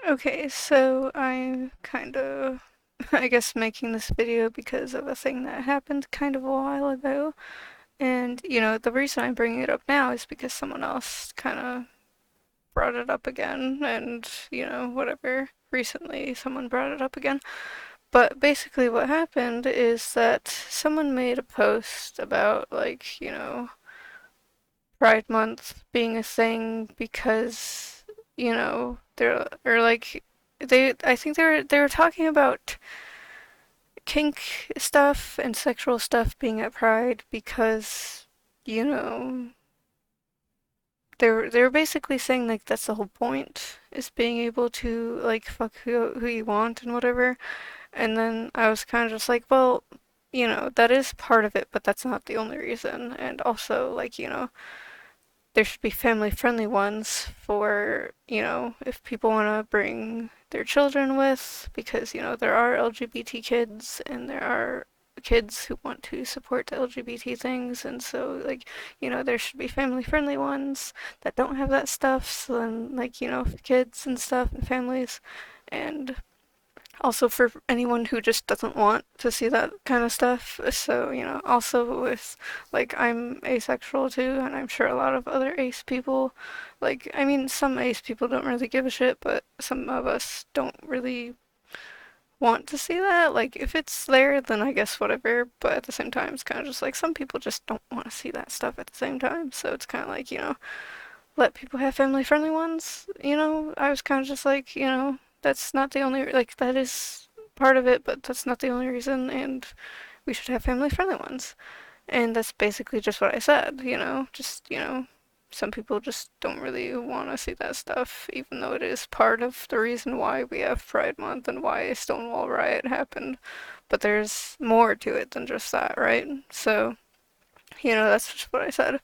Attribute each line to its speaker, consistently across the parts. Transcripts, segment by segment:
Speaker 1: Okay, so I'm kind of, I guess, making this video because of a thing that happened kind of a while ago. And, the reason I'm bringing it up now is because someone else kind of brought it up again. And, whatever, recently someone brought it up again. But basically, what happened is that someone made a post about, like, Pride Month being a thing because, they're, or like, I think they were talking about kink stuff and sexual stuff being at Pride because, you know, they were basically saying like that's the whole point is being able to like fuck who you want and whatever. And then I was kind of just like, well, that is part of it, but that's not the only reason. And also, like, there should be family friendly ones for, if people want to bring their children with, because, there are LGBT kids and there are kids who want to support the LGBT things, and so, like, there should be family friendly ones that don't have that stuff, so then, like, kids and stuff and families. And also for anyone who just doesn't want to see that kind of stuff. So, also with, like, I'm asexual too, and I'm sure a lot of other ace people, like, I mean, some ace people don't really give a shit, but some of us don't really want to see that. Like, if it's there, then I guess whatever, but at the same time, it's kind of just like some people just don't want to see that stuff at the same time, so it's kind of like, let people have family friendly ones. I was kind of just like, that's not the only, like, that is part of it, but that's not the only reason, and we should have family friendly ones. And that's basically just what I said, just, some people just don't really want to see that stuff, even though it is part of the reason why we have Pride Month and why Stonewall Riot happened. But there's more to it than just that, right? So, that's just what I said.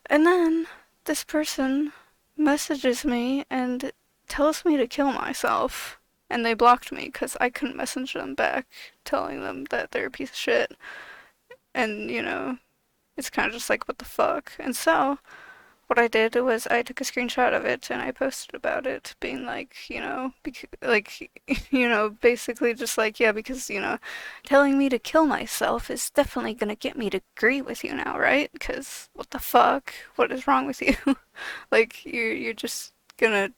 Speaker 1: And then this person messages me and tells me to kill myself. And they blocked me because I couldn't message them back telling them that they're a piece of shit. And, it's kind of just like, what the fuck? And so, what I did was I took a screenshot of it and I posted about it, being like, like, basically just like, yeah, because, telling me to kill myself is definitely gonna get me to agree with you now, right? Because what the fuck? What is wrong with you? Like, you're just gonna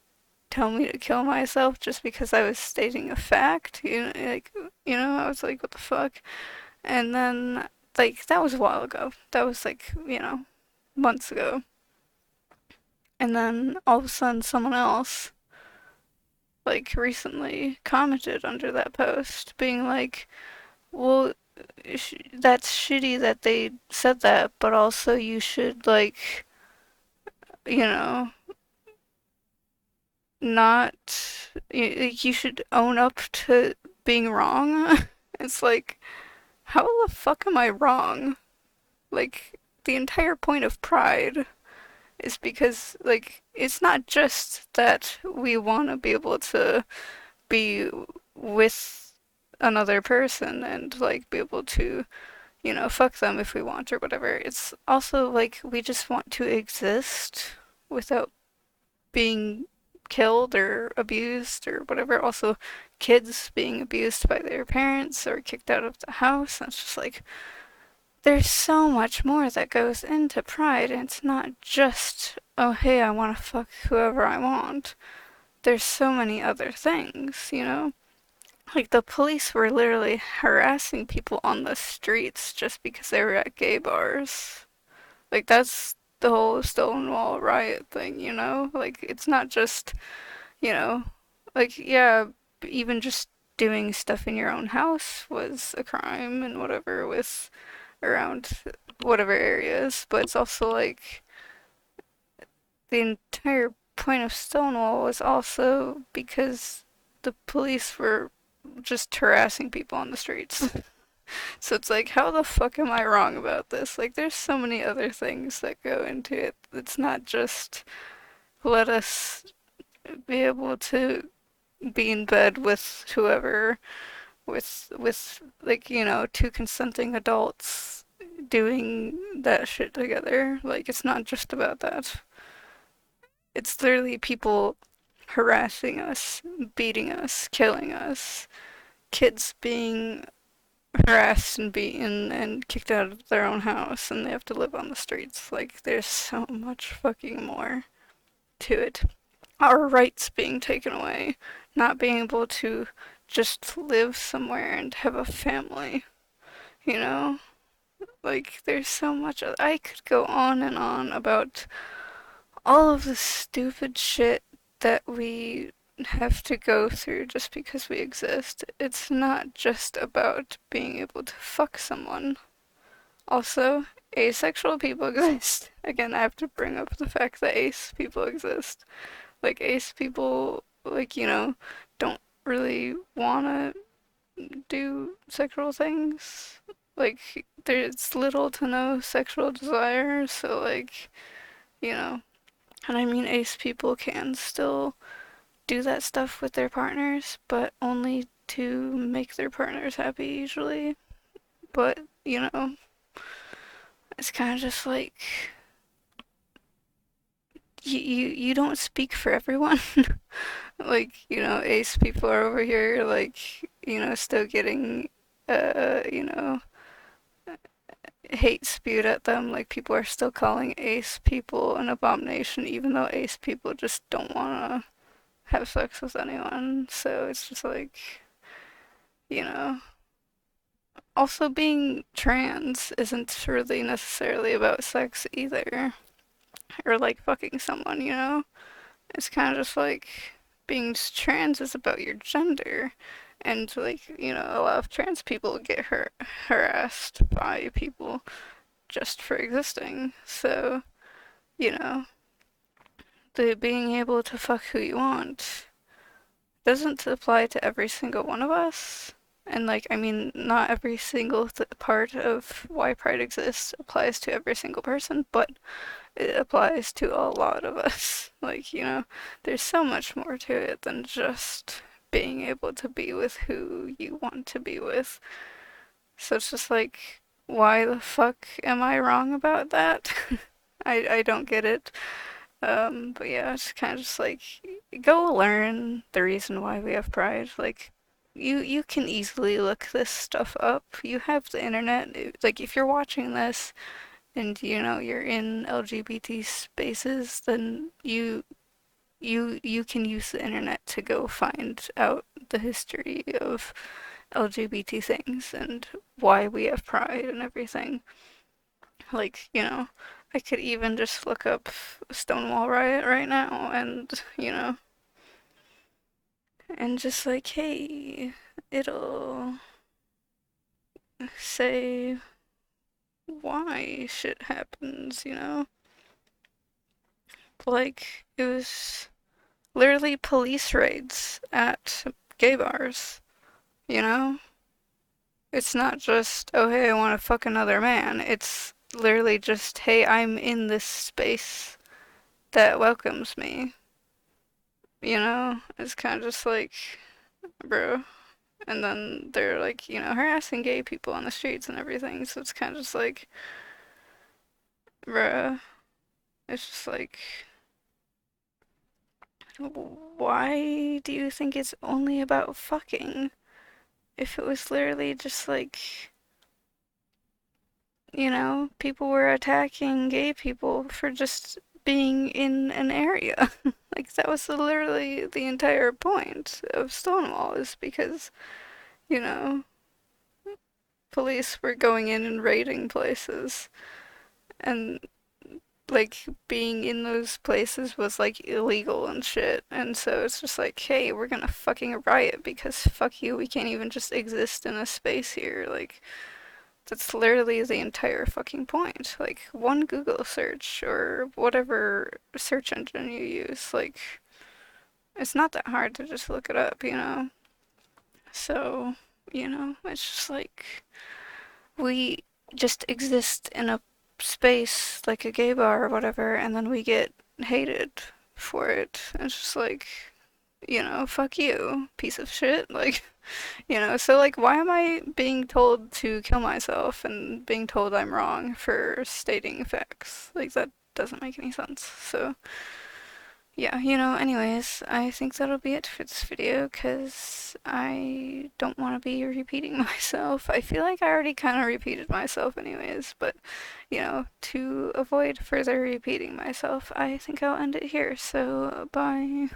Speaker 1: tell me to kill myself just because I was stating a fact? Like, I was like, what the fuck? And then, like, that was a while ago. That was like, months ago. And then all of a sudden, someone else, like recently, commented under that post, being like, well, that's shitty that they said that, but also you should, like, you know, not, you should own up to being wrong. It's like, how the fuck am I wrong? Like, the entire point of Pride is because, like, it's not just that we want to be able to be with another person and like be able to, fuck them if we want or whatever. It's also like we just want to exist without being killed or abused or whatever. Also, kids being abused by their parents or kicked out of the house. And it's just like there's so much more that goes into pride, and it's not just, oh, hey, I want to fuck whoever I want. There's so many other things, Like, the police were literally harassing people on the streets just because they were at gay bars. Like, that's the whole Stonewall riot thing, Like, it's not just, you know, like, yeah, even just doing stuff in your own house was a crime and whatever with around whatever areas, but it's also like the entire point of Stonewall was also because the police were just harassing people on the streets. So it's like, how the fuck am I wrong about this? Like, there's so many other things that go into it. It's not just let us be able to be in bed with whoever, with like, two consenting adults doing that shit together. Like, it's not just about that. It's literally people. harassing us, beating us, killing us, kids being harassed and beaten and kicked out of their own house and they have to live on the streets. Like, there's so much fucking more to it. Our rights being taken away, not being able to just live somewhere and have a family, you know? Like, there's so much. I could go on and on about all of the stupid shit that we have to go through just because we exist. It's not just about being able to fuck someone. Also, asexual people exist. Again, I have to bring up the fact that ace people exist. Like, ace people, like, don't really wanna do sexual things. Like, there's little to no sexual desire, so, like, you know. And I mean, ace people can still do that stuff with their partners, but only to make their partners happy, usually. But, it's kind of just like, you don't speak for everyone. Like, ace people are over here, like, still getting, uh, you know, hate spewed at them. Like, people are still calling ace people an abomination, even though ace people just don't wanna have sex with anyone. So it's just like, you know. Also, being trans isn't really necessarily about sex either. Or like fucking someone, It's kind of just like being trans is about your gender. And like, a lot of trans people get harassed by people just for existing. So, you know, the being able to fuck who you want doesn't apply to every single one of us. And like, I mean, not every single part of why Pride exists applies to every single person, but it applies to a lot of us. Like, there's so much more to it than just being able to be with who you want to be with. So it's just like, why the fuck am I wrong about that? I don't get it. But yeah, it's kind of just like, go learn the reason why we have pride. Like, you can easily look this stuff up. You have the internet. Like, if you're watching this and you're in LGBT spaces, then you can use the internet to go find out the history of LGBT things and why we have pride and everything. Like, I could even just look up Stonewall Riot right now and just like, hey, it'll say why shit happens. Like, it was literally police raids at gay bars, you know? It's not just, oh hey, I want to fuck another man. It's literally just, hey, I'm in this space that welcomes me. It's kind of just like, bro. And then they're like, harassing gay people on the streets and everything. So it's kind of just like, bro. It's just like, why do you think it's only about fucking? If it was literally just like, people were attacking gay people for just being in an area. Like, that was literally the entire point of Stonewall, is because, you know, police were going in and raiding places. And, like, being in those places was, like, illegal and shit. And so it's just like, hey, we're gonna fucking riot because fuck you, we can't even just exist in a space here. Like, that's literally the entire fucking point. Like, one Google search or whatever search engine you use, like, it's not that hard to just look it up. So, it's just like, we just exist in a space like a gay bar or whatever, and then we get hated for it. It's just like, fuck you, piece of shit. Like, so like, why am I being told to kill myself and being told I'm wrong for stating facts? Like, that doesn't make any sense. So, yeah, anyways, I think that'll be it for this video because I don't want to be repeating myself. I feel like I already kind of repeated myself anyways, but to avoid further repeating myself, I think I'll end it here. So, bye.